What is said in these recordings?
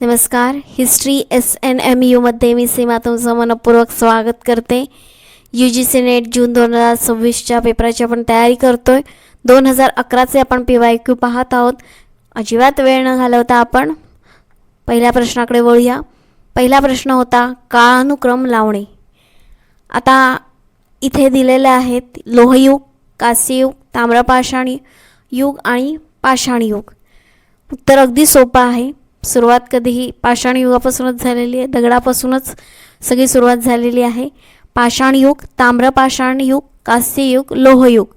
नमस्कार. History SNMU मध्ये मी सीमा तुमचं मनपूर्वक स्वागत करते. UGC नेट जून 2026च्या पेपराची आपण तयारी करतोय. 2011चे आपण PYQ पाहत आहोत. अजिबात वेळ न घालवता आपण पहिल्या प्रश्नाकडे वळूया. पहिला प्रश्न होता काळानुक्रम लावणे. आता इथे दिलेले आहेत लोहयुग, कांस्ययुग, ताम्रपाषाण युग आणि पाषाण युग. उत्तर अगदी सोपं आहे. सुरुवात कधीही पाषाण युगापासूनच झालेली आहे. दगडापासूनच सगळी सुरुवात झालेली आहे. पाषाण युग, ताम्रपाषाण युग, कांस्ययुग, लोहयुग.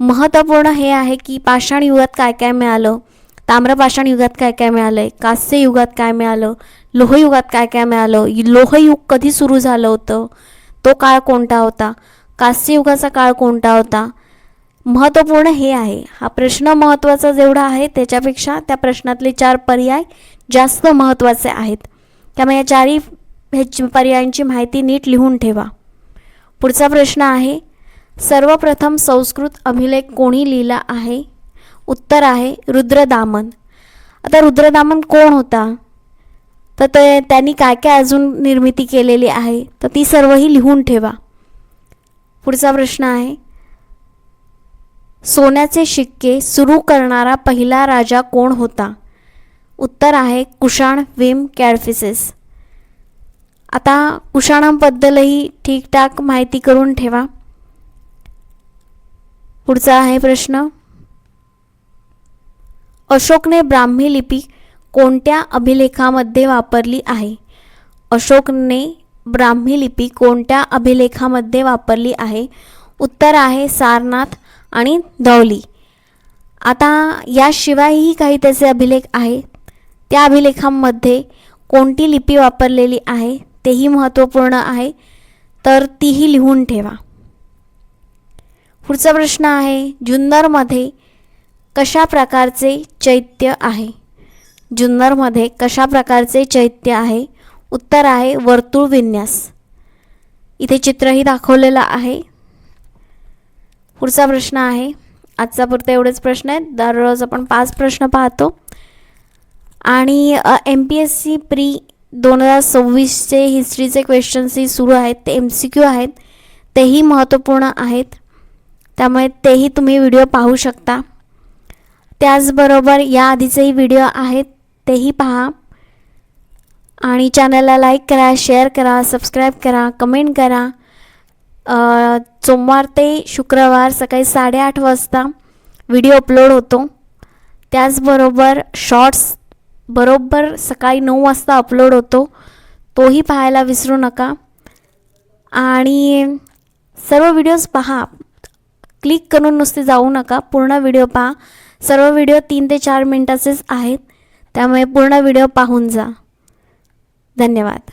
महत्त्वपूर्ण हे आहे की पाषाण युगात काय काय मिळालं, ताम्रपाषाण युगात काय काय मिळालं, कांस्य युगात काय मिळालं, लोहयुगात काय काय मिळालं, लोहयुग कधी सुरू झालं होतं, तो काळ कोणता होता, कांस्य युगाचा काळ कोणता होता. महत्त्वपूर्ण हे आहे. हा प्रश्न महत्त्वाचा जेवढा आहे त्याच्यापेक्षा त्या प्रश्नातले 4 पर्याय जास्त महत्त्वाचे आहेत. त्यामुळे या 4 पर्यायांची माहिती नीट लिहून ठेवा. पुढचा प्रश्न आहे सर्वप्रथम संस्कृत अभिलेख कोणी लिहिला आहे. उत्तर आहे रुद्रदामन. आता रुद्रदामन कोण होता, तर त्यांनी काय काय अजून निर्मिती केलेली आहे तर ती सर्वही लिहून ठेवा. पुढचा प्रश्न आहे सोन्याचे शिक्के सुरू करणारा पहिला राजा कोण होता. उत्तर आहे कुशाण विम कॅडफिसेस. आता कुशाणांबद्दलही ठीकठाक माहिती करून ठेवा. पुढचा आहे प्रश्न अशोकने ब्राह्मी लिपी कोणत्या अभिलेखामध्ये वापरली आहे. अशोकने ब्राह्मी लिपी कोणत्या अभिलेखामध्ये वापरली आहे. उत्तर आहे सारनाथ आणि धौली. आता याशिवायही काही त्याचे अभिलेख आहेत. त्या अभिलेखांमध्ये कोणती लिपी वापरलेली आहे तेही महत्त्वपूर्ण आहे, तर तीही लिहून ठेवा. पुढचा प्रश्न आहे जुन्नरमध्ये कशा प्रकारचे चैत्य आहे. जुन्नरमध्ये कशा प्रकारचे चैत्य आहे. उत्तर आहे वर्तुळ विन्यास. इथे चित्रही दाखवलेलं आहे. पुढचा प्रश्न आहे आजचा पुरता एवढेच प्रश्न आहेत. दररोज आपण 5 प्रश्न पाहतो आणि MPSC प्री 2026चे हिस्ट्रीचे क्वेश्चन्सही सुरू आहेत. ते MCQ आहेत, तेही महत्त्वपूर्ण आहेत. त्यामुळे तेही तुम्ही व्हिडिओ पाहू शकता. त्याचबरोबर या आधीचेही व्हिडिओ आहेत तेही पहा आणि चॅनलला लाईक करा, शेअर करा, सबस्क्राईब करा, कमेंट करा. सोमवार ते शुक्रवार सकाळी 8:30 वाजता व्हिडिओ अपलोड होतो. त्याचबरोबर शॉर्ट्स बरोबर सकाळी 9 वाजता अपलोड होतो. तोही पाहायला विसरू नका. आणि सर्व व्हिडिओज पहा. क्लिक करून नुसते जाऊ नका, पूर्ण व्हिडिओ पहा. सर्व व्हिडिओ 3 ते 4 मिनिटाचेच आहेत, त्यामुळे पूर्ण व्हिडिओ पाहून जा. धन्यवाद.